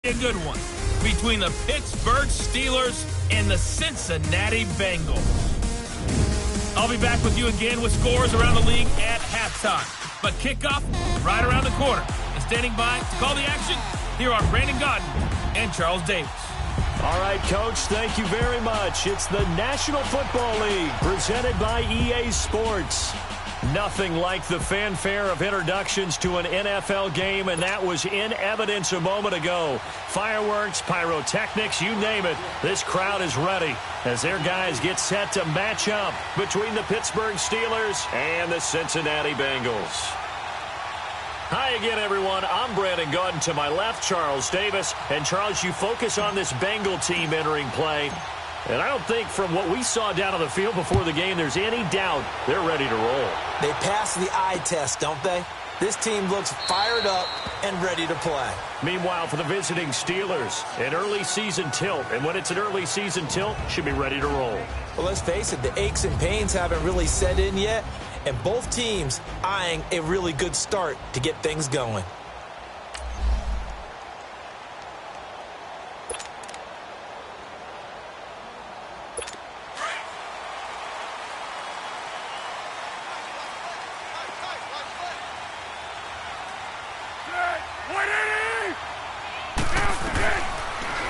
A good one between the Pittsburgh Steelers and the Cincinnati Bengals. I'll be back with you again with scores around the league at halftime. But kickoff right around the corner. And standing by to call the action, here are Brandon Godden and Charles Davis. All right, Coach, thank you very much. It's the National Football League presented by EA Sports. Nothing like the fanfare of introductions to an NFL game, and that was in evidence a moment ago. Fireworks, pyrotechnics, you name it. This crowd is ready as their guys get set to match up between the Pittsburgh Steelers and the Cincinnati Bengals. Hi again, everyone. I'm Brandon Godden. To my left, Charles Davis. And, Charles, you focus on this Bengal team entering play. And I don't think from what we saw down on the field before the game there's any doubt they're ready to roll. They pass the eye test, don't they? This team looks fired up and ready to play. Meanwhile, for the visiting Steelers, an early season tilt. And when it's an early season tilt, should be ready to roll. Well, let's face it, the aches and pains haven't really set in yet. And both teams eyeing a really good start to get things going.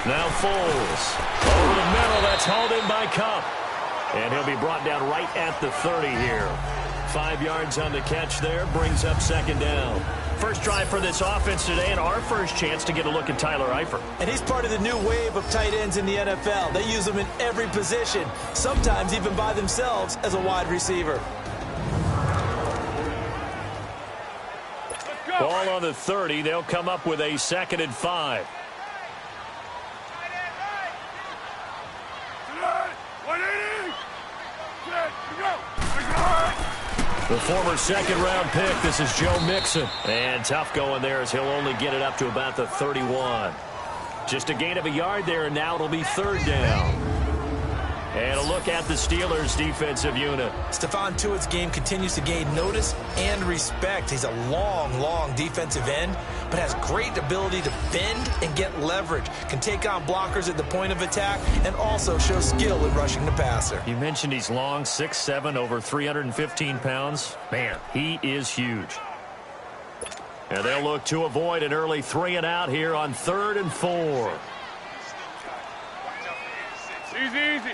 Now Foles. Over the middle, that's hauled in by Cup. And he'll be brought down right at the 30 here. 5 yards on the catch there, brings up second down. First drive for this offense today, and our first chance to get a look at Tyler Eifert. And he's part of the new wave of tight ends in the NFL. They use them in every position, sometimes even by themselves as a wide receiver. Ball on the 30. They'll come up with a 2nd and 5. The former second-round pick, this is Joe Mixon. And tough going there as he'll only get it up to about the 31. Just a gain of a yard there, and now it'll be 3rd down. And a look at the Steelers' defensive unit. Stephon Tuitt's game continues to gain notice and respect. He's a long defensive end, but has great ability to bend and get leverage. Can take on blockers at the point of attack and also show skill in rushing the passer. You mentioned he's long, 6'7", over 315 pounds. Man, he is huge. And they'll look to avoid an early 3-and-out here on 3rd and 4. Easy.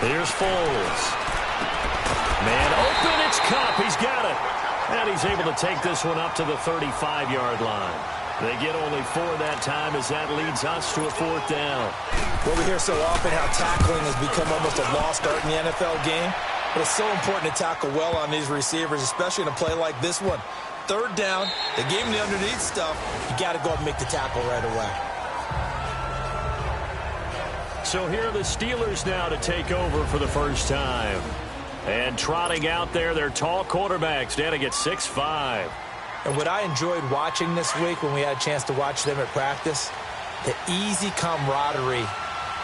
Here's Foles. Man open, it's Cup. He's got it. And he's able to take this one up to the 35-yard line. They get only 4 that time as that leads us to a 4th down. Well, we hear so often how tackling has become almost a lost art in the NFL game. But it's so important to tackle well on these receivers, especially in a play like this one. 3rd down, they gave him the underneath stuff. You got to go and make the tackle right away. So here are the Steelers now to take over for the first time. And trotting out there, their tall quarterbacks standing at 6'5". And what I enjoyed watching this week when we had a chance to watch them at practice, the easy camaraderie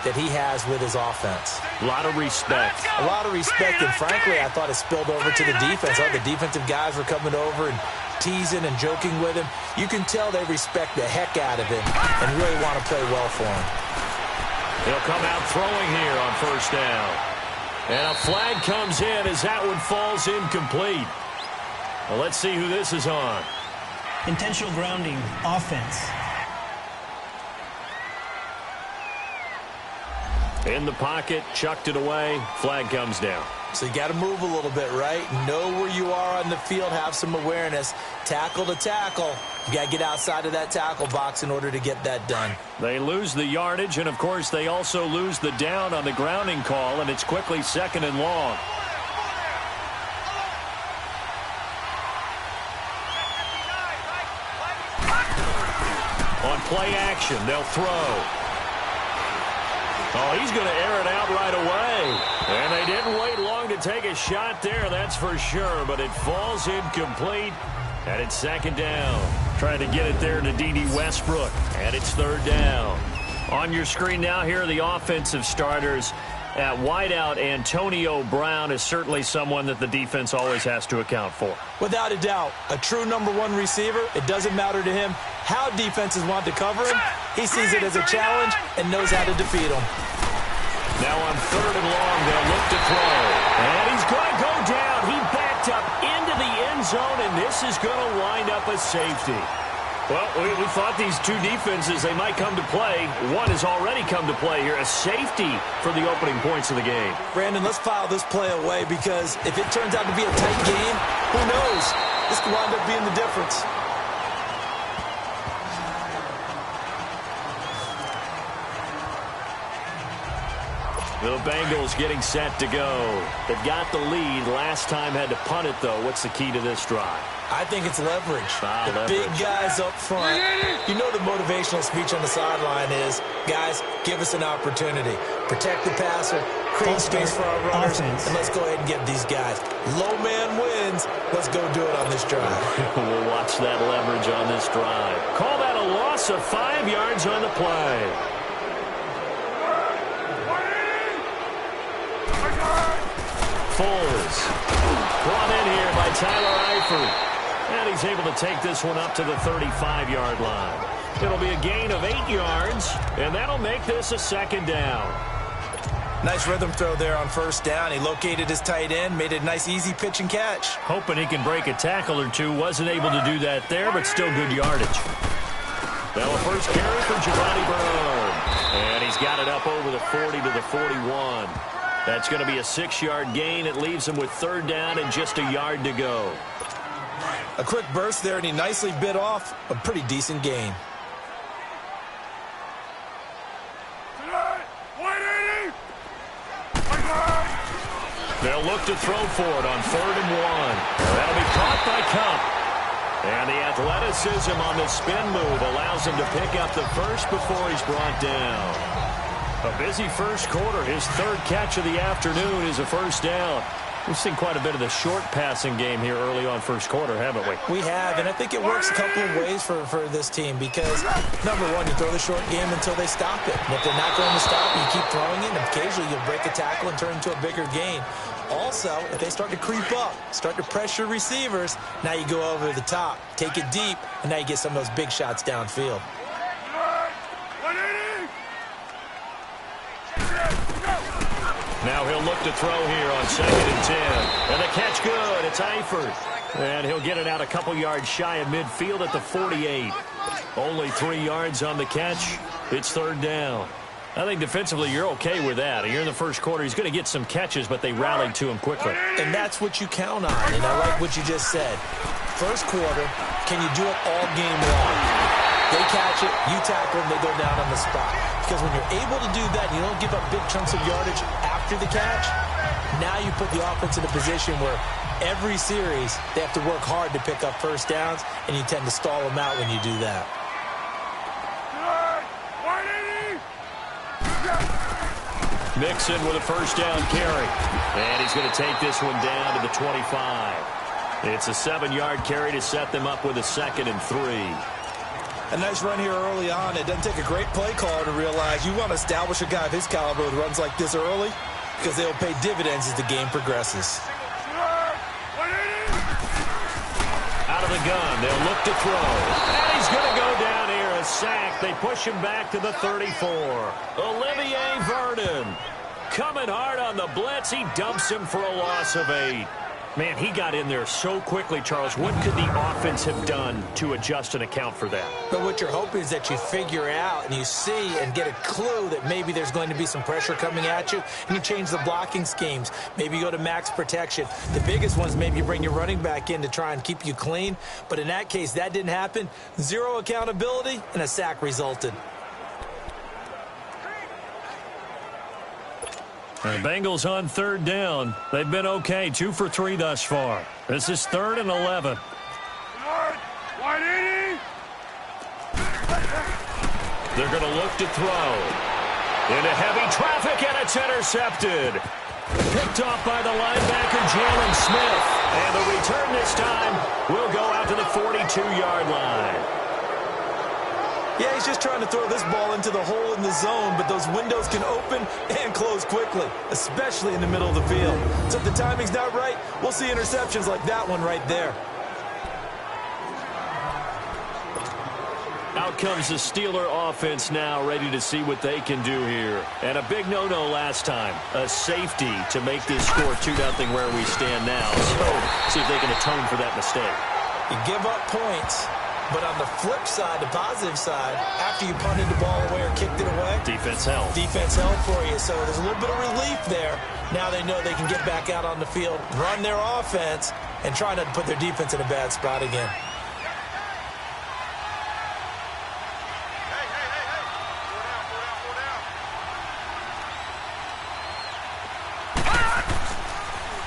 that he has with his offense. A lot of respect. A lot of respect, and frankly, I thought it spilled over to the defense. All the defensive guys were coming over and teasing and joking with him. You can tell they respect the heck out of him and really want to play well for him. He'll come out throwing here on 1st down. And a flag comes in as that one falls incomplete. Well, let's see who this is on. Intentional grounding, offense. In the pocket, chucked it away, flag comes down. So you got to move a little bit, right? Know where you are on the field, have some awareness. Tackle to tackle. You got to get outside of that tackle box in order to get that done. They lose the yardage, and of course they also lose the down on the grounding call, and it's quickly 2nd and long. On play action, they'll throw. Oh, he's going to air it out right away. And they didn't wait long to take a shot there, that's for sure. But it falls incomplete, and it's 2nd down. Trying to get it there to D.D. Westbrook, and it's 3rd down. On your screen now, here are the offensive starters. At wideout, Antonio Brown is certainly someone that the defense always has to account for. Without a doubt, a true #1 receiver. It doesn't matter to him how defenses want to cover him. He sees it as a challenge and knows how to defeat them. Now on 3rd and long, they'll look to throw. And he's going to go down. He backed up into the end zone, and this is going to wind up a safety. Well, we thought these two defenses, they might come to play. One has already come to play here, a safety for the opening points of the game. Brandon, let's file this play away because if it turns out to be a tight game, who knows? This could wind up being the difference. The Bengals getting set to go. They've got the lead. Last time had to punt it, though. What's the key to this drive? I think it's leverage. The big guys up front. You know the motivational speech on the sideline is, guys, give us an opportunity. Protect the passer, create space for our runners, and let's go ahead and get these guys. Low man wins. Let's go do it on this drive. We'll watch that leverage on this drive. Call that a loss of 5 yards on the play. Foles brought in here by Tyler Eifert. And he's able to take this one up to the 35-yard line. It'll be a gain of 8 yards, and that'll make this a 2nd down. Nice rhythm throw there on 1st down. He located his tight end, made it a nice, easy pitch and catch. Hoping he can break a tackle or two. Wasn't able to do that there, but still good yardage. Now a first carry for Giovanni Bernard. And he's got it up over the 40 to the 41. That's going to be a 6-yard gain. It leaves him with 3rd down and just a yard to go. A quick burst there, and he nicely bit off a pretty decent gain. They'll look to throw for it on 3rd and 1. That'll be caught by Cup. And the athleticism on the spin move allows him to pick up the first before he's brought down. A busy first quarter. His 3rd catch of the afternoon is a 1st down. We've seen quite a bit of the short passing game here early on first quarter, haven't we? We have, and I think it works a couple of ways for this team because, #1, you throw the short game until they stop it. And if they're not going to stop it, you keep throwing it, and occasionally you'll break a tackle and turn into a bigger gain. Also, if they start to creep up, start to pressure receivers, now you go over the top, take it deep, and now you get some of those big shots downfield. Now he'll look to throw here on 2nd and 10. And the catch good. It's Eifert. And he'll get it out a couple yards shy of midfield at the 48. Only 3 yards on the catch. It's 3rd down. I think defensively you're okay with that. You're in the first quarter. He's going to get some catches, but they rallied to him quickly. And that's what you count on. And I like what you just said. First quarter, can you do it all game long? They catch it, you tackle them, they go down on the spot. Because when you're able to do that, you don't give up big chunks of yardage after the catch, now you put the offense in a position where every series they have to work hard to pick up 1st downs, and you tend to stall them out when you do that. Mixon with a 1st down carry. And he's going to take this one down to the 25. It's a 7-yard carry to set them up with a 2nd and 3. A nice run here early on. It doesn't take a great play caller to realize you want to establish a guy of his caliber with runs like this early because they'll pay dividends as the game progresses. Out of the gun, they'll look to throw. And he's going to go down here, a sack. They push him back to the 34. Olivier Vernon coming hard on the blitz. He dumps him for a loss of 8. Man, he got in there so quickly, Charles. What could the offense have done to adjust and account for that? But what you're hoping is that you figure out and you see and get a clue that maybe there's going to be some pressure coming at you, and you change the blocking schemes. Maybe you go to max protection. The biggest ones, maybe you bring your running back in to try and keep you clean. But in that case, that didn't happen. 0 accountability, and a sack resulted. The Bengals on 3rd down. They've been okay, 2 for 3 thus far. This is 3rd and 11. They're going to look to throw. Into heavy traffic, and it's intercepted. Picked off by the linebacker, Jalen Smith. And the return this time will go out to the 42-yard line. Yeah, he's just trying to throw this ball into the hole in the zone, but those windows can open and close quickly, especially in the middle of the field. So if the timing's not right, we'll see interceptions like that one right there. Out comes the Steeler offense now, ready to see what they can do here. And a big no-no last time. A safety to make this score 2-0 where we stand now. So see if they can atone for that mistake. You give up points, but on the flip side, the positive side, after you punted the ball away or kicked it away, defense helped. Defense helped for you, so there's a little bit of relief there. Now they know they can get back out on the field, run their offense, and try not to put their defense in a bad spot again.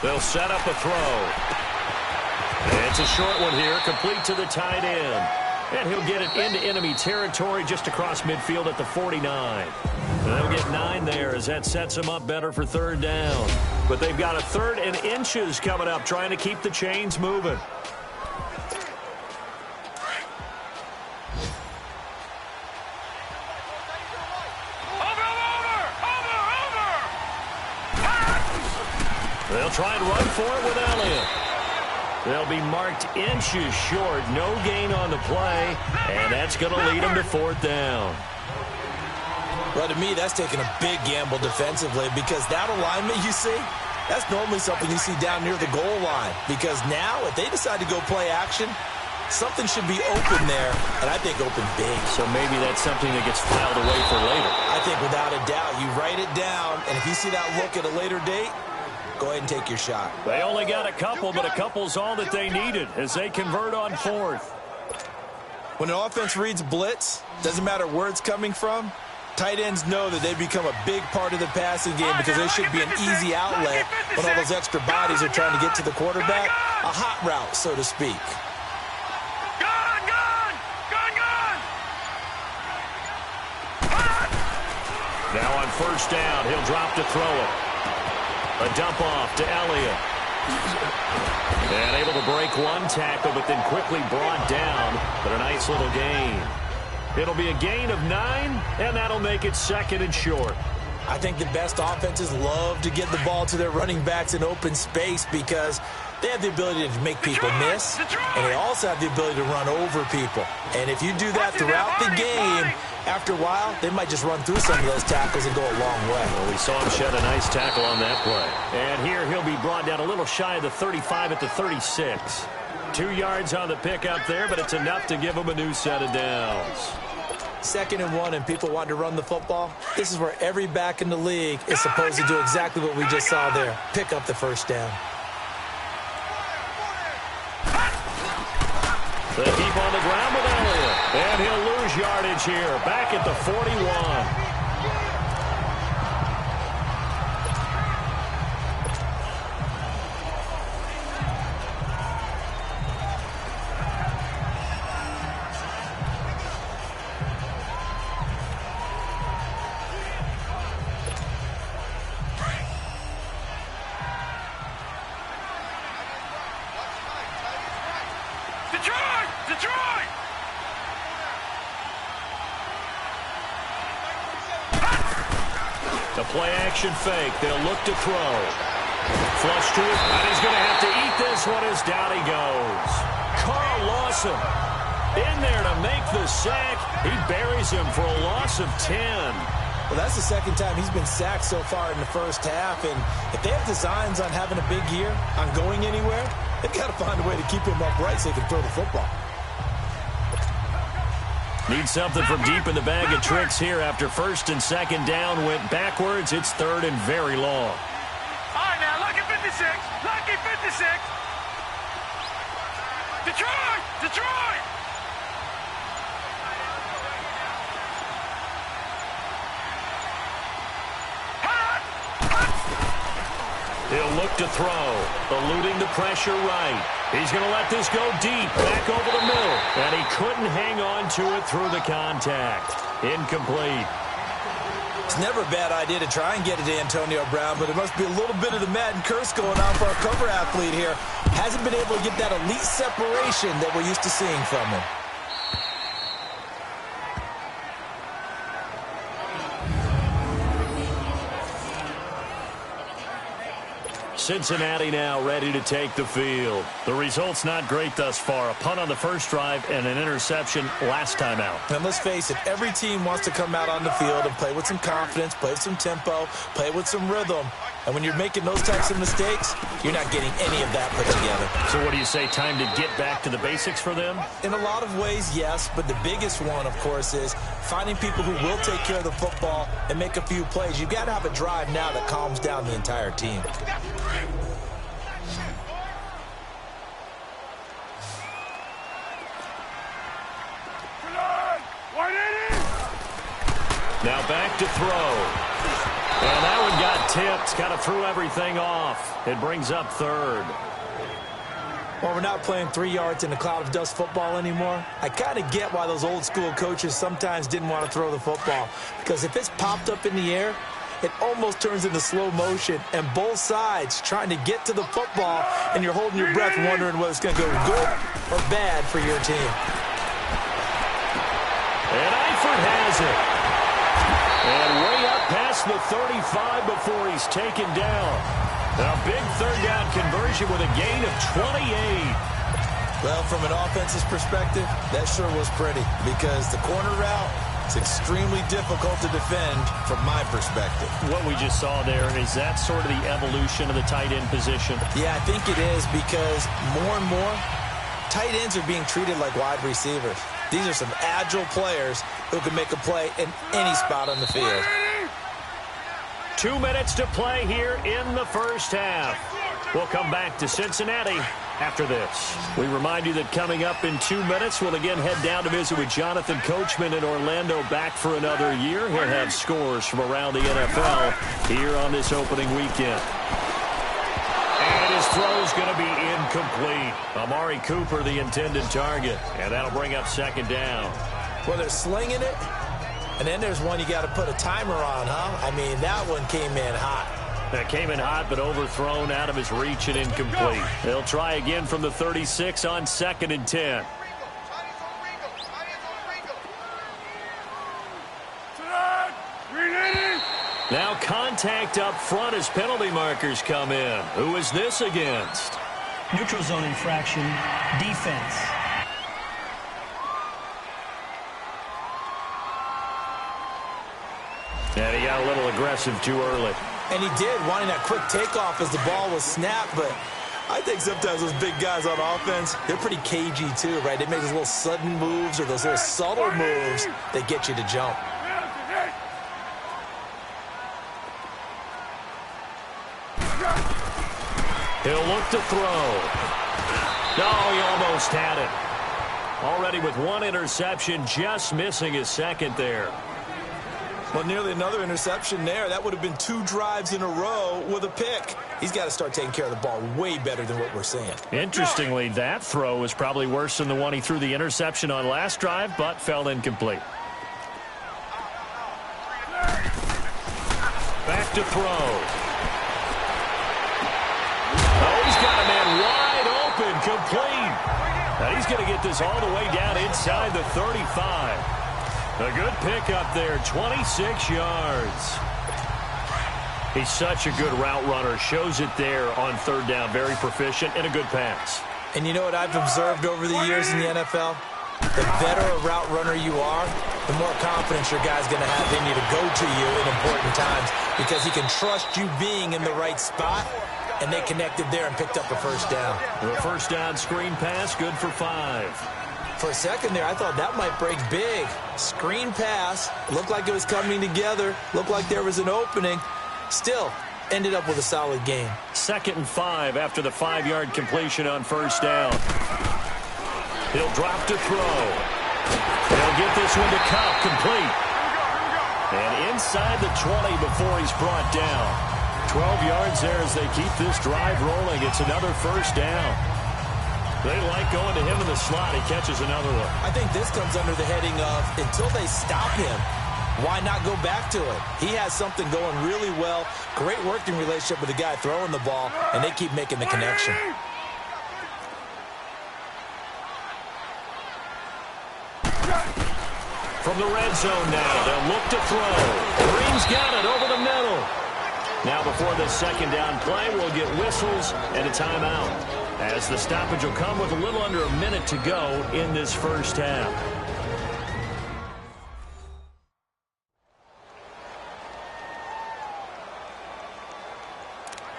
They'll set up a throw. It's a short one here, complete to the tight end. And he'll get it into enemy territory just across midfield at the 49. And they'll get 9 there as that sets them up better for third down. But they've got a 3rd and inches coming up, trying to keep the chains moving. They'll try and run for it with Elliott. They'll be marked inches short. No gain on the play, and that's going to lead them to 4th down. Well, to me, that's taking a big gamble defensively because that alignment you see, that's normally something you see down near the goal line. Because now, if they decide to go play action, something should be open there, and I think open big. So maybe that's something that gets filed away for later. I think without a doubt, you write it down, and if you see that look at a later date, go ahead and take your shot. They only got a couple, but a couple's all that they needed as they convert on 4th. When an offense reads blitz, doesn't matter where it's coming from, tight ends know that they become a big part of the passing game because they should be an easy outlet when all those extra bodies are trying to get to the quarterback. A hot route, so to speak. Now on 1st down, he'll drop to throw it. A dump off to Elliott. And able to break one tackle, but then quickly brought down. But a nice little gain. It'll be a gain of 9, and that'll make it 2nd and short. I think the best offenses love to get the ball to their running backs in open space because they have the ability to make people miss, and they also have the ability to run over people. And if you do that throughout the game, after a while, they might just run through some of those tackles and go a long way. Well, we saw him shed a nice tackle on that play. And here he'll be brought down a little shy of the 35 at the 36. 2 yards on the pickup there, but it's enough to give him a new set of downs. 2nd and 1, and people want to run the football. This is where every back in the league is supposed to do exactly what we just saw there. Pick up the 1st down. They keep on the ground with Elliott. And he'll lose yardage here. Back at the 41. The play-action fake. They'll look to throw. Flush to it, and he's going to have to eat this one as down he goes. Carl Lawson in there to make the sack. He buries him for a loss of 10. Well, that's the 2nd time he's been sacked so far in the 1st half, and if they have designs on having a big year, on going anywhere, they've got to find a way to keep him upright so he can throw the football. Need something from deep in the bag of tricks here after 1st and 2nd down went backwards. It's 3rd and very long. All right, now, lucky 56. Lucky 56. Detroit! Detroit! He'll look to throw, eluding the pressure right. He's going to let this go deep, back over the middle, and he couldn't hang on to it through the contact. Incomplete. It's never a bad idea to try and get it to Antonio Brown, but it must be a little bit of the Madden curse going on for our cover athlete here. Hasn't been able to get that elite separation that we're used to seeing from him. Cincinnati now ready to take the field. The result's not great thus far. A punt on the first drive and an interception last time out. And let's face it, every team wants to come out on the field and play with some confidence, play with some tempo, play with some rhythm. And when you're making those types of mistakes, you're not getting any of that put together. So what do you say, time to get back to the basics for them? In a lot of ways, yes, but the biggest one, of course, is finding people who will take care of the football and make a few plays. You've got to have a drive now that calms down the entire team. Now back to throw. And that one got tipped, kind of threw everything off. It brings up third. Well, we're not playing 3 yards in a cloud of dust football anymore. I kind of get why those old school coaches sometimes didn't want to throw the football. Because if it's popped up in the air, it almost turns into slow motion. And both sides trying to get to the football, and you're holding your breath wondering whether it's going to go good or bad for your team. And Eifert has it. And way up past the 35 before he's taken down. A big third down conversion with a gain of 28. Well, from an offense's perspective, that sure was pretty because the corner route is extremely difficult to defend from my perspective. What we just saw there, is that sort of the evolution of the tight end position? Yeah, I think it is because more and more, tight ends are being treated like wide receivers. These are some agile players who can make a play in any spot on the field. 2 minutes to play here in the first half. We'll come back to Cincinnati after this. We remind you that coming up in 2 minutes, we'll again head down to visit with Jonathan Coachman in Orlando, back for another year. He'll have scores from around the NFL here on this opening weekend. And his throw's going to be incomplete. Amari Cooper, the intended target. And that'll bring up second down. Well, they're slinging it. And then there's one you got to put a timer on, huh? I mean, that one came in hot. That came in hot, but overthrown, out of his reach and incomplete. They'll try again from the 36 on 2nd and 10. Now contact up front as penalty markers come in. Who is this against? Neutral zone infraction, defense. And he got a little aggressive too early. And he did, wanting that quick takeoff as the ball was snapped, but I think sometimes those big guys on offense, they're pretty cagey too, right? They make those little sudden moves or those little subtle moves that get you to jump. He'll look to throw. No, he almost had it. Already with one interception, just missing his second there. Well, nearly another interception there. That would have been 2 drives in a row with a pick. He's got to start taking care of the ball way better than what we're seeing. Interestingly, that throw was probably worse than the one he threw the interception on last drive, but fell incomplete. Back to throw. Oh, he's got a man wide open, complete. Now he's going to get this all the way down inside the 35. A good pickup there, 26 yards. He's such a good route runner. Shows it there on third down. Very proficient and a good pass. And you know what I've observed over the years in the NFL? The better a route runner you are, the more confidence your guy's going to have in you to go to you in important times because he can trust you being in the right spot, and they connected there and picked up a first down. The first down screen pass, good for 5. For a second there, I thought that might break big. Screen pass. Looked like it was coming together. Looked like there was an opening. Still, ended up with a solid game. 2nd and 5 after the 5-yard completion on first down. He'll drop to throw. He'll get this one to Cup, complete. And inside the 20 before he's brought down. 12 yards there as they keep this drive rolling. It's another first down. They like going to him in the slot. He catches another one. I think this comes under the heading of until they stop him, why not go back to it? He has something going really well. Great working relationship with the guy throwing the ball, and they keep making the connection. From the red zone now, they'll look to throw. Green's got it over the middle. Now before this second down play, we'll get whistles and a timeout, as the stoppage will come with a little under a minute to go in this first half.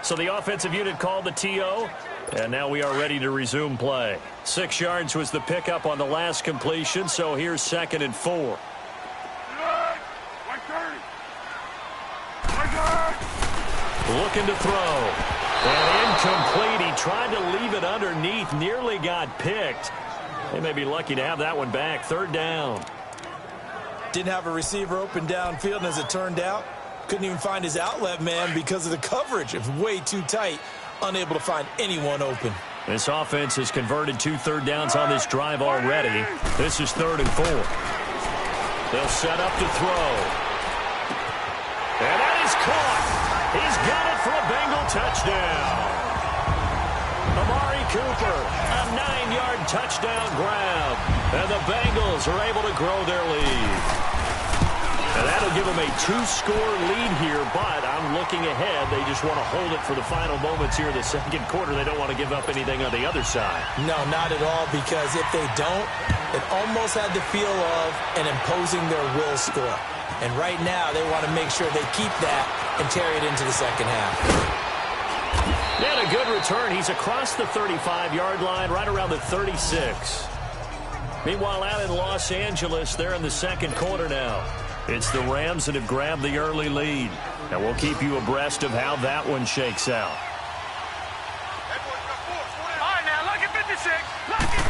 So the offensive unit called the TO, and now we are ready to resume play. 6 yards was the pickup on the last completion, so here's 2nd and 4. Looking to throw. And incomplete. He tried to leave it underneath, nearly got picked. They may be lucky to have that one back. 3rd down. Didn't have a receiver open downfield, and as it turned out, couldn't even find his outlet man because of the coverage. It was way too tight, unable to find anyone open. This offense has converted 2 third downs on this drive already. This is 3rd and 4. They'll set up to throw. And that is caught. He's got it for a Bengal touchdown. Amari Cooper, a 9-yard touchdown grab. And the Bengals are able to grow their lead. And that'll give them a 2-score lead here, but I'm looking ahead. They just want to hold it for the final moments here in the second quarter. They don't want to give up anything on the other side. No, not at all, because if they don't, it almost had the feel of an imposing their will score. And right now, they want to make sure they keep that and carry it into the second half. And a good return. He's across the 35-yard line, right around the 36. Meanwhile, out in Los Angeles, they're in the second quarter now. It's the Rams that have grabbed the early lead. And we'll keep you abreast of how that one shakes out. All right, now, lucky 56. Lucky.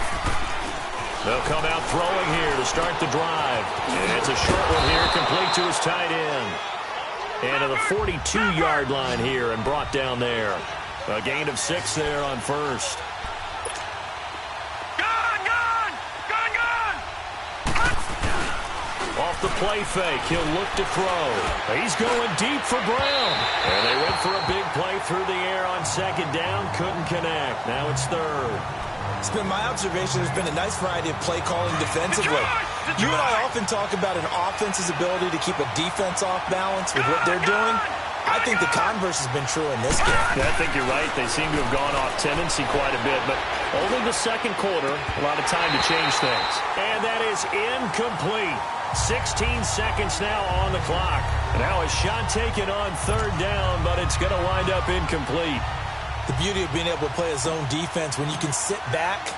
They'll come out throwing here to start the drive. And it's a short one here, complete to his tight end. And to the 42-yard line here and brought down there. A gain of 6 there on first. Off the play fake, he'll look to throw. He's going deep for Brown. And they went for a big play through the air on 2nd down. Couldn't connect. Now it's 3rd. It's been my observation there's been a nice variety of play calling defensively. You and I often talk about an offense's ability to keep a defense off balance with what they're doing. I think the converse has been true in this game. Yeah, I think you're right. They seem to have gone off tendency quite a bit, but only the second quarter, a lot of time to change things. And that is incomplete. 16 seconds now on the clock. Now a shot taken on 3rd down, but it's going to wind up incomplete. The beauty of being able to play a zone defense when you can sit back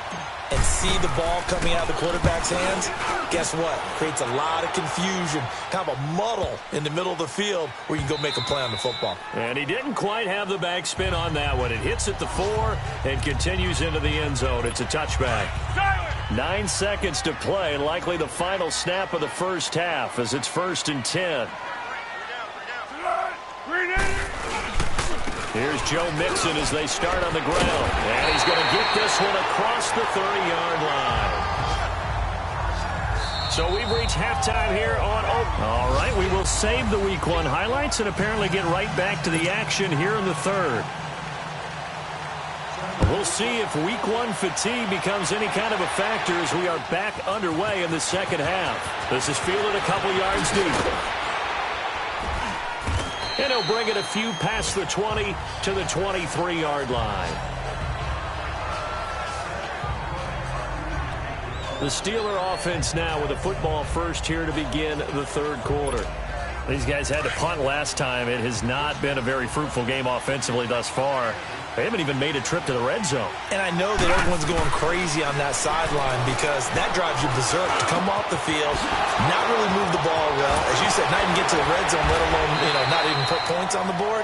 and see the ball coming out of the quarterback's hands, guess what? Creates a lot of confusion, kind of a muddle in the middle of the field where you can go make a play on the football. And he didn't quite have the backspin on that one. It hits at the 4 and continues into the end zone. It's a touchback. 9 seconds to play, likely the final snap of the first half as it's 1st and 10. Here's Joe Mixon as they start on the ground. And he's going to get this one across the 30-yard line. So we've reached halftime here on Oak. All right, we will save the Week 1 highlights and apparently get right back to the action here in the 3rd. We'll see if Week 1 fatigue becomes any kind of a factor as we are back underway in the second half. This is fielded a couple yards deep. And he'll bring it a few past the 20 to the 23-yard line. The Steeler offense now with a football first here to begin the 3rd quarter. These guys had to punt last time. It has not been a very fruitful game offensively thus far. They haven't even made a trip to the red zone. And I know that everyone's going crazy on that sideline because that drives you berserk to come off the field, not really move the ball well. As you said, not even get to the red zone, let alone, not even put points on the board.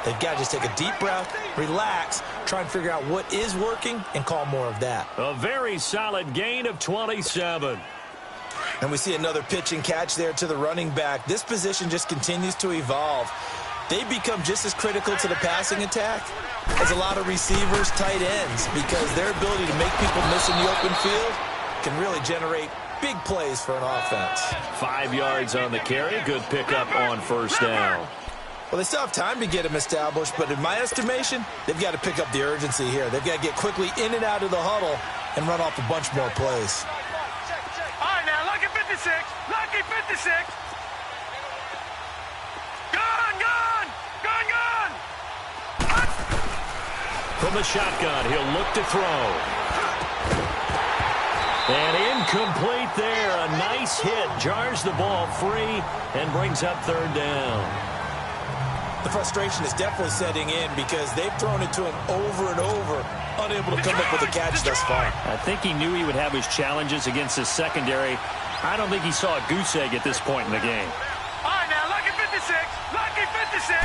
They've got to just take a deep breath, relax, try and figure out what is working, and call more of that. A very solid gain of 27. And we see another pitch and catch there to the running back. This position just continues to evolve. They become just as critical to the passing attack as a lot of receivers, tight ends, because their ability to make people miss in the open field can really generate big plays for an offense. 5 yards on the carry. Good pickup on 1st down. Well, they still have time to get him established, but in my estimation, they've got to pick up the urgency here. They've got to get quickly in and out of the huddle and run off a bunch more plays. All right, now, lucky 56. Lucky 56. Gone, gone, gone, gone. from the shotgun. He'll look to throw. And incomplete there. A nice hit. Jars the ball free and brings up third down. The frustration is definitely setting in because they've thrown it to him over and over, unable to come up with a catch thus far. I think he knew he would have his challenges against his secondary. I don't think he saw a goose egg at this point in the game. All right, now, lucky 56. Lucky 56.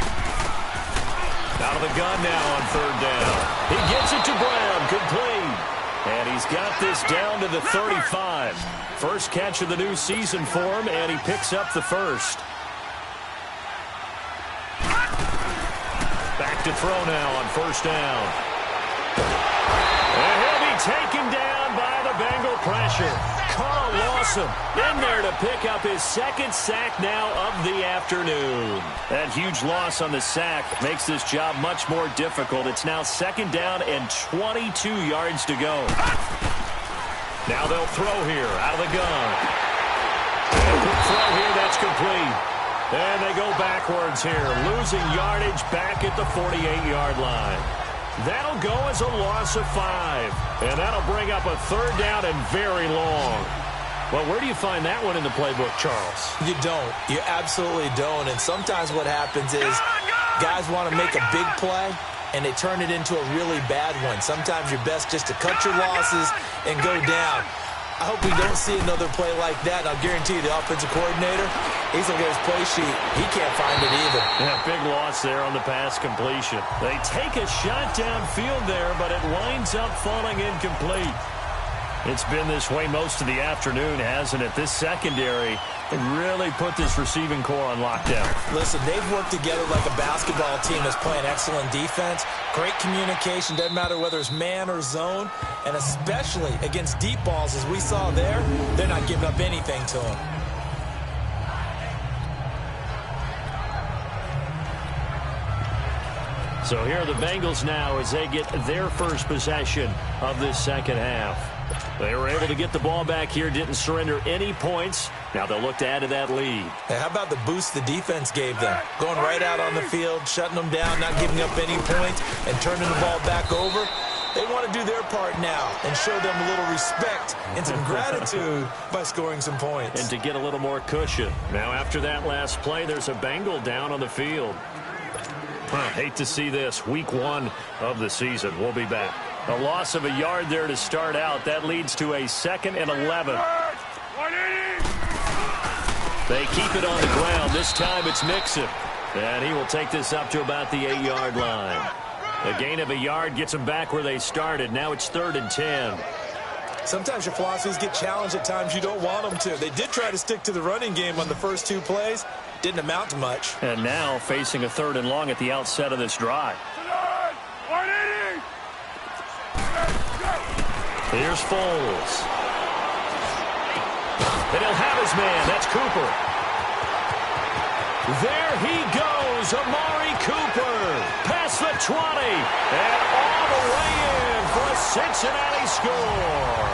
Out of the gun now on third down. He gets it to Brown, complete. And he's got this down to the 35. First catch of the new season for him, and he picks up the first. Back to throw now on first down. And he'll be taken down by the Bengal pressure. Carl Lawson in there to pick up his second sack now of the afternoon. That huge loss on the sack makes this job much more difficult. It's now second down and 22 yards to go. Now they'll throw here out of the gun. And a quick throw here, that's complete. And they go backwards here, losing yardage back at the 48-yard line. That'll go as a loss of 5. And that'll bring up a third down and very long. Well, where do you find that one in the playbook, Charles? You don't. You absolutely don't. And sometimes what happens is guys want to make a big play, and they turn it into a really bad one. Sometimes you're best just to cut your losses and go down. I hope we don't see another play like that. I'll guarantee you the offensive coordinator, he's looking at his play sheet. He can't find it either. Yeah, big loss there on the pass completion. They take a shot downfield there, but it winds up falling incomplete. It's been this way most of the afternoon, hasn't it? This secondary really put this receiving core on lockdown. Listen, they've worked together like a basketball team that's playing excellent defense. Great communication, doesn't matter whether it's man or zone. And especially against deep balls, as we saw there, they're not giving up anything to them. So here are the Bengals now as they get their first possession of this second half. They were able to get the ball back here, didn't surrender any points. Now they'll look to add to that lead. Hey, how about the boost the defense gave them? Going right out on the field, shutting them down, not giving up any points, and turning the ball back over. They want to do their part now and show them a little respect and some gratitude by scoring some points. And to get a little more cushion. Now after that last play, there's a Bengal down on the field. Hate to see this. Week 1 of the season. We'll be back. A loss of a yard there to start out. That leads to a 2nd and 11. They keep it on the ground. This time it's Mixon. And he will take this up to about the 8-yard line. A gain of a yard gets them back where they started. Now it's 3rd and 10. Sometimes your philosophies get challenged at times you don't want them to. They did try to stick to the running game on the first 2 plays. Didn't amount to much. And now facing a 3rd and long at the outset of this drive. Here's Foles. And he'll have his man. That's Cooper. There he goes, Amari Cooper. Past the 20. And all the way in for a Cincinnati score.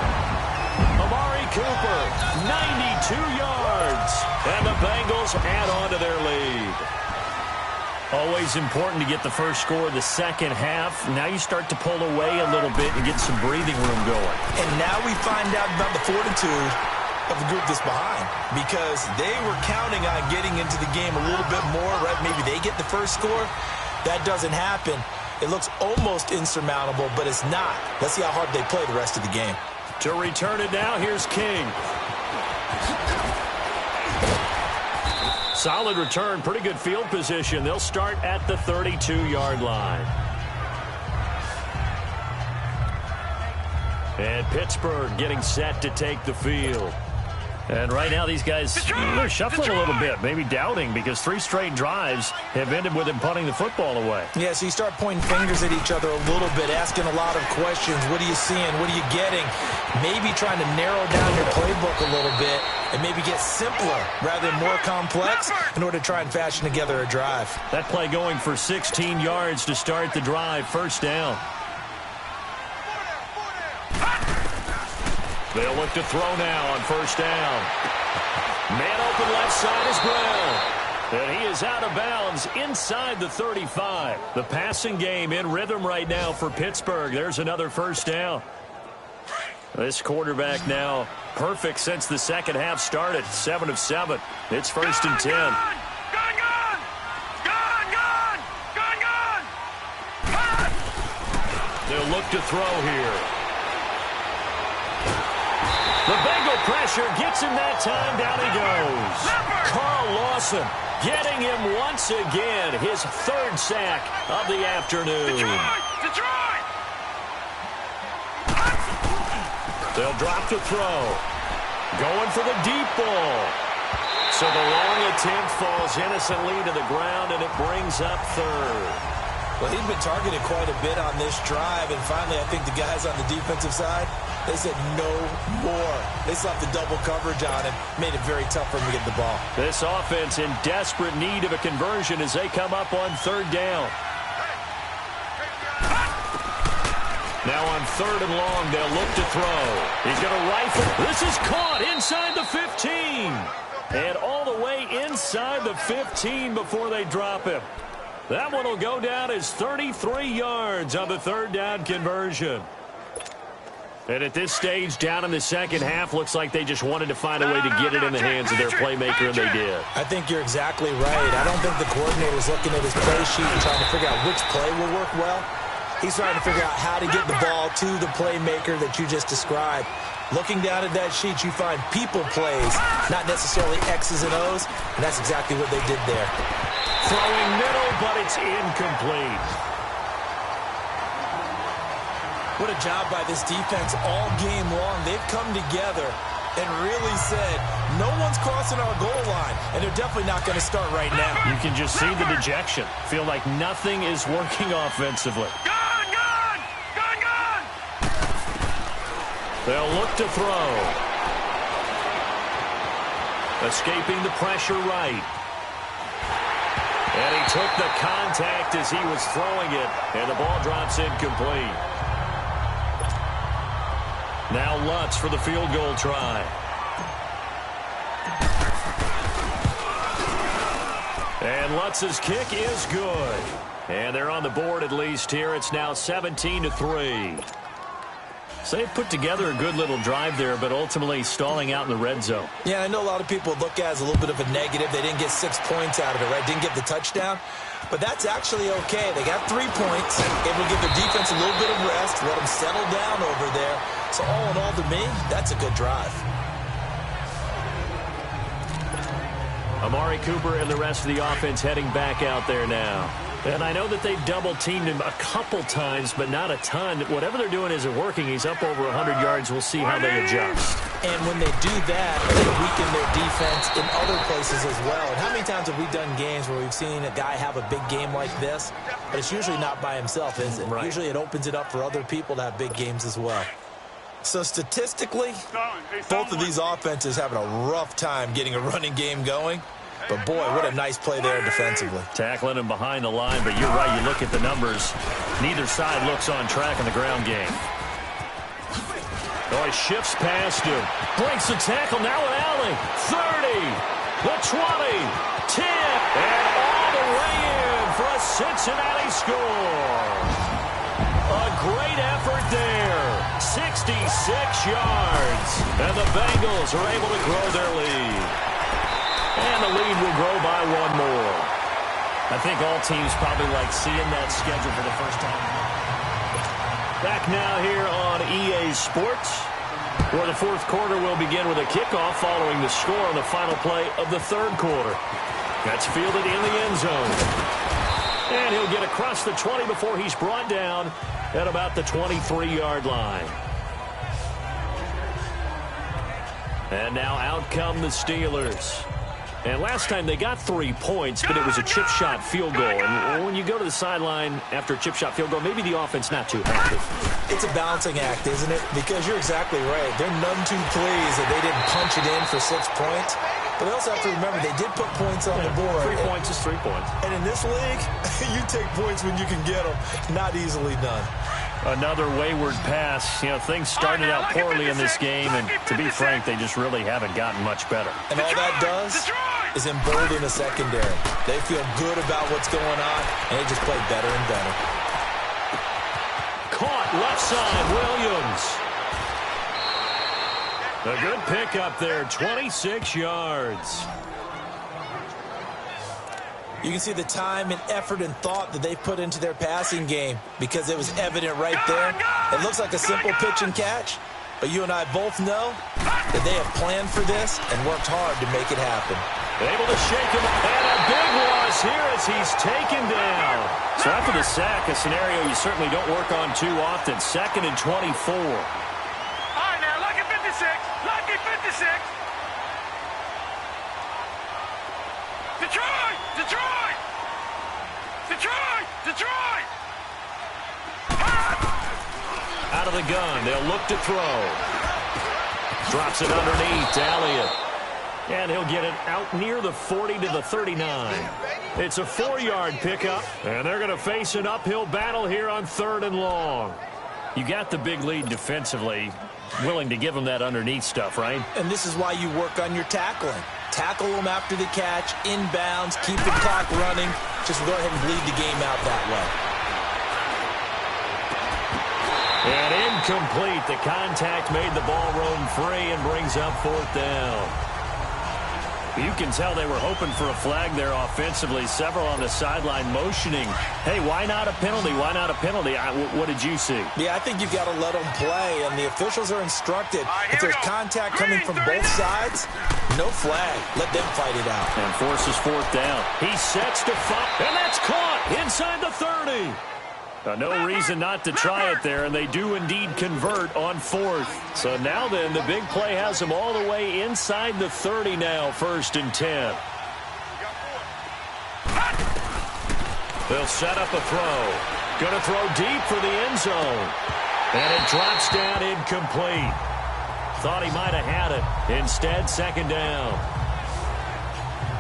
Amari Cooper, 92 yards. And the Bengals add on to their lead. Always important to get the first score of the second half. Now you start to pull away a little bit and get some breathing room going. And now we find out about the fortitude of the group that's behind, because they were counting on getting into the game a little bit more, right? Maybe they get the first score. That doesn't happen. It looks almost insurmountable, but it's not. Let's see how hard they play the rest of the game. To return it now, here's King. Solid return, pretty good field position. They'll start at the 32-yard line. And Pittsburgh getting set to take the field. And right now these guys, they're shuffling a little bit, maybe doubting, because 3 straight drives have ended with him punting the football away. Yeah, so you start pointing fingers at each other a little bit, asking a lot of questions. What are you seeing? What are you getting? Maybe trying to narrow down your playbook a little bit and maybe get simpler rather than more complex in order to try and fashion together a drive. That play going for 16 yards to start the drive, first down. They'll look to throw now on first down. Man open left side is Brown. And he is out of bounds inside the 35. The passing game in rhythm right now for Pittsburgh. There's another first down. This quarterback now perfect since the second half started. 7 of 7. It's 1st and 10. They'll look to throw here. The Bengal pressure gets him that time. Down he goes. Carl Lawson getting him once again. His 3rd sack of the afternoon. Detroit! They'll drop to throw. Going for the deep ball. So the long attempt falls innocently to the ground, and it brings up 3rd. Well, he's been targeted quite a bit on this drive, and finally I think the guys on the defensive side, they said no more. They slapped the double coverage on him, made it very tough for him to get the ball. This offense in desperate need of a conversion as they come up on 3rd down. Now on 3rd and long, they'll look to throw. He's going to rifle. This is caught inside the 15. And all the way inside the 15 before they drop him. That one will go down as 33 yards on the 3rd down conversion. And at this stage, down in the second half, looks like they just wanted to find a way to get it in the hands of their playmaker, and they did. I think you're exactly right. I don't think the coordinator's looking at his play sheet and trying to figure out which play will work well. He's trying to figure out how to get the ball to the playmaker that you just described. Looking down at that sheet, you find people plays, not necessarily X's and O's, and that's exactly what they did there. Throwing middle, but it's incomplete. What a job by this defense all game long. They've come together and really said, no one's crossing our goal line, and they're definitely not going to start right now. You can just see the dejection. Feel like nothing is working offensively. They'll look to throw. Escaping the pressure right. And he took the contact as he was throwing it, and the ball drops incomplete. Now Lutz for the field goal try. And Lutz's kick is good. And they're on the board at least here. It's now 17-3. So they put together a good little drive there, but ultimately stalling out in the red zone. Yeah, I know a lot of people look at it as a little bit of a negative. They didn't get 6 points out of it, right? Didn't get the touchdown. But that's actually okay. They got 3 points. Able to give their defense a little bit of rest, let them settle down over there. So all in all, to me, that's a good drive. Amari Cooper and the rest of the offense heading back out there now. And I know that they've double-teamed him a couple times, but not a ton. Whatever they're doing isn't working. He's up over 100 yards. We'll see how they adjust. And when they do that, they weaken their defense in other places as well. And how many times have we done games where we've seen a guy have a big game like this? But it's usually not by himself, is it? Right. Usually it opens it up for other people to have big games as well. So statistically, both of these offenses having a rough time getting a running game going. But, boy, what a nice play there defensively. Tackling him behind the line, but you're right. You look at the numbers. Neither side looks on track in the ground game. Oh, he shifts past him. Breaks the tackle. Now an alley. 30. The 20. 10. And all the way in for a Cincinnati score. A great effort there. 66 yards. And the Bengals are able to grow their lead. And the lead will grow by 1 more. I think all teams probably like seeing that schedule for the first time. Back now here on EA Sports, where the 4th quarter will begin with a kickoff following the score on the final play of the 3rd quarter. That's fielded in the end zone. And he'll get across the 20 before he's brought down at about the 23-yard line. And now out come the Steelers. And last time they got 3 points, but it was a chip shot field goal. And when you go to the sideline after a chip shot field goal, maybe the offense not too happy. It's a balancing act, isn't it? Because you're exactly right. They're none too pleased that they didn't punch it in for 6 points. But they also have to remember they did put points on the board. 3 points is 3 points. And in this league, you take points when you can get them. Not easily done. Another wayward pass. You know, things started out poorly in this game, and to be frank, they just really haven't gotten much better. And all that does is embolden the secondary. They feel good about what's going on, and they just play better and better. Caught left side, Williams. A good pickup there, 26 yards. You can see the time and effort and thought that they put into their passing game because it was evident right there. It looks like a simple pitch and catch, but you and I both know that they have planned for this and worked hard to make it happen. Able to shake him, and a big loss here as he's taken down. So after the sack, a scenario you certainly don't work on too often. 2nd and 24. All right, now, lucky 56. Lucky 56. Detroit! Detroit! Detroit! Detroit! Out of the gun, they'll look to throw. Drops it underneath to Elliott. And he'll get it out near the 40 to the 39. It's a 4-yard pickup, and they're going to face an uphill battle here on 3rd and long. You got the big lead defensively, willing to give them that underneath stuff, right? And this is why you work on your tackling. Tackle them after the catch, inbounds, keep the clock running. Just go ahead and bleed the game out that way. And incomplete. The contact made the ball roam free and brings up 4th down. You can tell they were hoping for a flag there offensively. Several on the sideline motioning. Hey, why not a penalty? Why not a penalty? What did you see? Yeah, I think you've got to let them play, and the officials are instructed. If there's contact coming from both sides, no flag. Let them fight it out. And forces 4th down. He sets to fight, and that's caught inside the 30. No reason not to try it there, and they do indeed convert on 4th. So now then, the big play has them all the way inside the 30 now, 1st and 10. They'll set up a throw. Going to throw deep for the end zone. And it drops down incomplete. Thought he might have had it. Instead, 2nd down.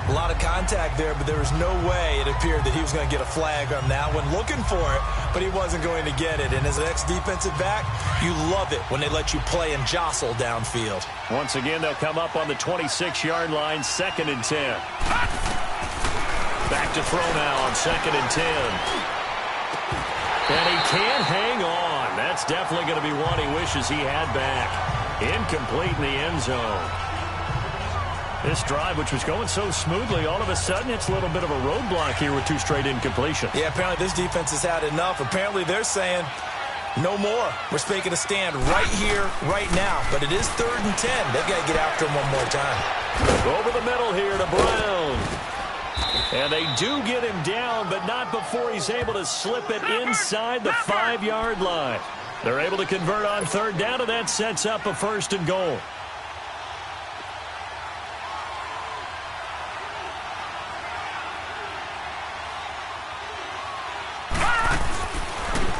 A lot of contact there, but there was no way it appeared that he was going to get a flag on that one. Looking for it, but he wasn't going to get it. And as an ex-defensive back, you love it when they let you play and jostle downfield. Once again, they'll come up on the 26-yard line, 2nd and 10. Back to throw now on 2nd and 10. And he can't hang on. That's definitely going to be one he wishes he had back. Incomplete in the end zone. This drive, which was going so smoothly, all of a sudden it's a little bit of a roadblock here with 2 straight incompletions. Yeah, apparently this defense has had enough. Apparently they're saying no more. We're making a stand right here, right now. But it is 3rd and 10. They've got to get after him one more time. Over the middle here to Brown. And they do get him down, but not before he's able to slip it inside the 5-yard line. They're able to convert on 3rd down, and that sets up a 1st and goal.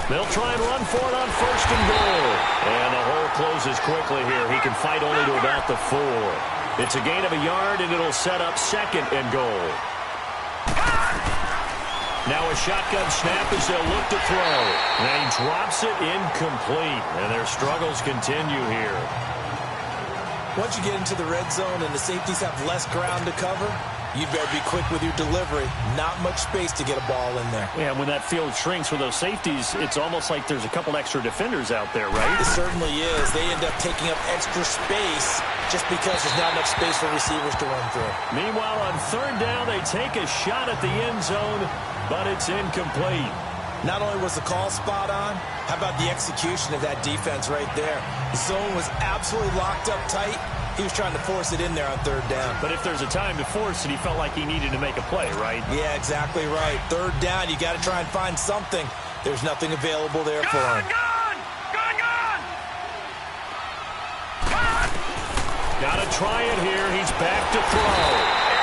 They'll try and run for it on 1st and goal. And the hole closes quickly here. He can fight only to about the 4. It's a gain of a yard, and it'll set up 2nd and goal. Now a shotgun snap as they'll look to throw. And he drops it incomplete. And their struggles continue here. Once you get into the red zone and the safeties have less ground to cover, you better be quick with your delivery. Not much space to get a ball in there. Yeah, when that field shrinks with those safeties, it's almost like there's a couple extra defenders out there, right? It certainly is. They end up taking up extra space just because there's not enough space for receivers to run through. Meanwhile, on 3rd down, they take a shot at the end zone, but it's incomplete. Not only was the call spot on, how about the execution of that defense right there? The zone was absolutely locked up tight. He was trying to force it in there on 3rd down. But if there's a time to force it, he felt like he needed to make a play, right? Yeah, exactly right. 3rd down, you got to try and find something. There's nothing available there for him. Got to try it here. He's back to throw.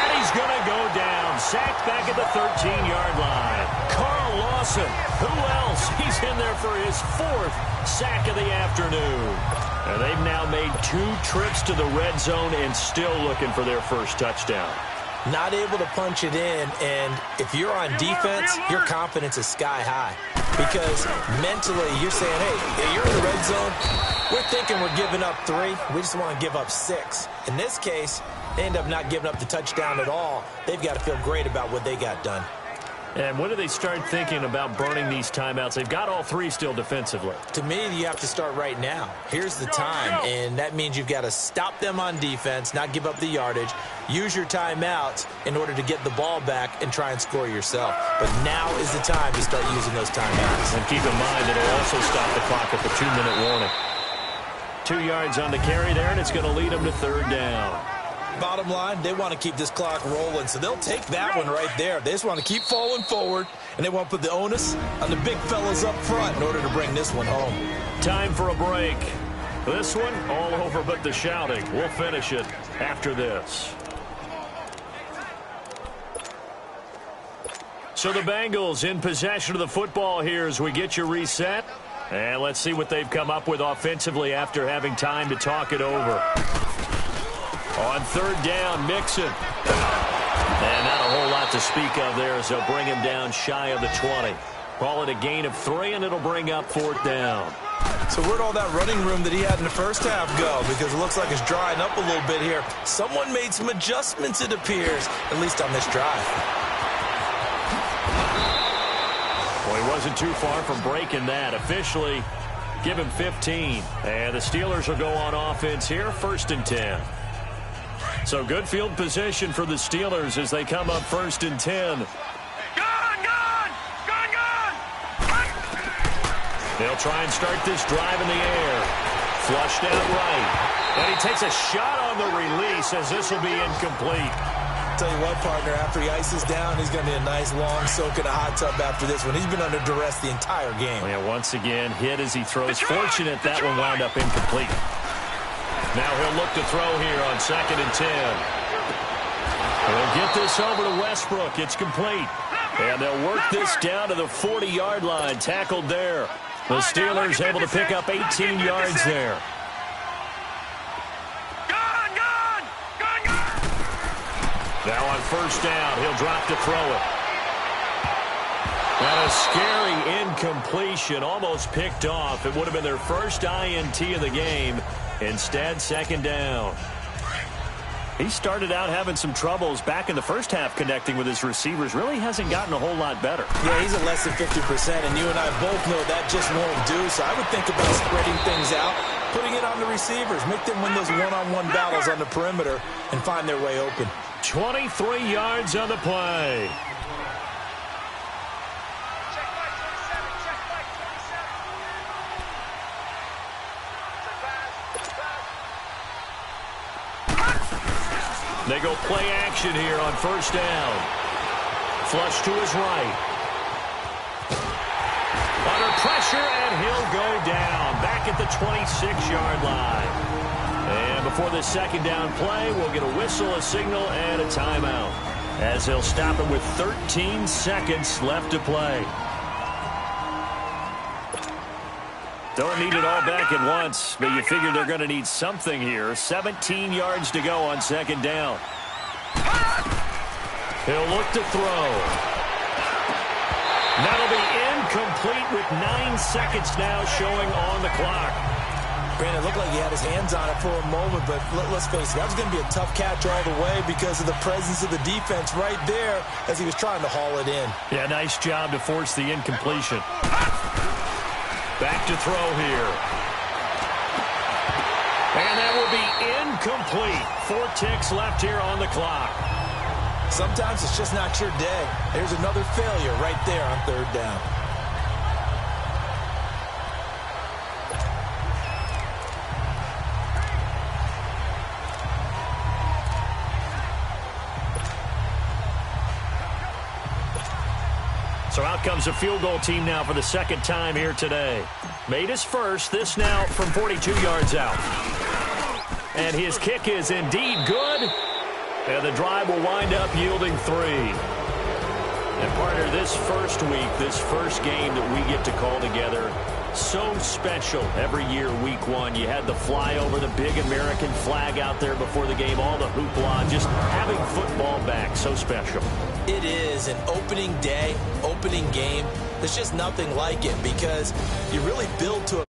And he's going to go down. Sacked back at the 13-yard line. Carl Lawson. Who else? He's in there for his 4th sack of the afternoon. And they've now made 2 trips to the red zone and still looking for their 1st touchdown. Not able to punch it in, and if you're on defense, your confidence is sky high. Because mentally, you're saying, hey, you're in the red zone, We're thinking we're giving up 3. We just want to give up 6. In this case, they end up not giving up the touchdown at all. They've got to feel great about what they got done. And when do they start thinking about burning these timeouts? They've got all 3 still defensively. To me, you have to start right now. Here's the time, and that means you've got to stop them on defense, not give up the yardage, use your timeouts in order to get the ball back and try and score yourself. But now is the time to start using those timeouts. And keep in mind that it'll also stop the clock at the 2-minute warning. 2 yards on the carry there, and it's going to lead them to 3rd down. Bottom line, they want to keep this clock rolling, so they'll take that one right there. They just want to keep falling forward, and they want to put the onus on the big fellas up front in order to bring this one home. Time for a break. This one, all over but the shouting. We'll finish it after this. So the Bengals in possession of the football here as we get you reset. And let's see what they've come up with offensively after having time to talk it over. On 3rd down, Mixon. And not a whole lot to speak of there as they'll bring him down shy of the 20. Call it a gain of 3, and it'll bring up 4th down. So where'd all that running room that he had in the first half go? Because it looks like it's drying up a little bit here. Someone made some adjustments, it appears, at least on this drive. Well, he wasn't too far from breaking that. Officially, give him 15. And the Steelers will go on offense here, 1st and 10. So good field position for the Steelers as they come up 1st and 10. They'll try and start this drive in the air. Flushed out right. And he takes a shot on the release as this will be incomplete. Tell you what, partner, after he ices down, he's going to be a nice long soak in a hot tub after this one. He's been under duress the entire game. Yeah, once again, hit as he throws. Fortunate that one wound up incomplete. Now he'll look to throw here on 2nd and 10. He'll get this over to Westbrook. It's complete. And they'll work this down to the 40-yard line. Tackled there. The Steelers able to pick up 18 yards there. Now on 1st down, he'll drop to throw it. And a scary incompletion, almost picked off. It would have been their first INT of the game. Instead, 2nd down. He started out having some troubles back in the first half connecting with his receivers. Really hasn't gotten a whole lot better. Yeah, he's at less than 50%, and you and I both know that just won't do. So I would think about spreading things out, putting it on the receivers, make them win those one-on-one battles on the perimeter, and find their way open. 23 yards on the play. They go play action here on 1st down. Flush to his right. Under pressure, and he'll go down. Back at the 26-yard line. And before the 2nd down play, we'll get a whistle, a signal, and a timeout. As they'll stop it with 13 seconds left to play. Don't need it all back at once, but you figure they're going to need something here. 17 yards to go on 2nd down. He'll look to throw. That'll be incomplete with 9 seconds now showing on the clock. Brandon, it looked like he had his hands on it for a moment, but let's face it, that was going to be a tough catch all the way because of the presence of the defense right there as he was trying to haul it in. Yeah, nice job to force the incompletion. Back to throw here. And that will be incomplete. 4 ticks left here on the clock. Sometimes it's just not your day. There's another failure right there on 3rd down. So out comes a field goal team now for the 2nd time here today. Made his first, this now from 42 yards out. And his kick is indeed good. And the drive will wind up yielding 3. And partner, this first week, this first game that we get to call together, so special every year, week 1. You had the flyover, the big American flag out there before the game, all the hoopla, just having football back, so special. It is an opening day, opening game. There's just nothing like it because you really build to a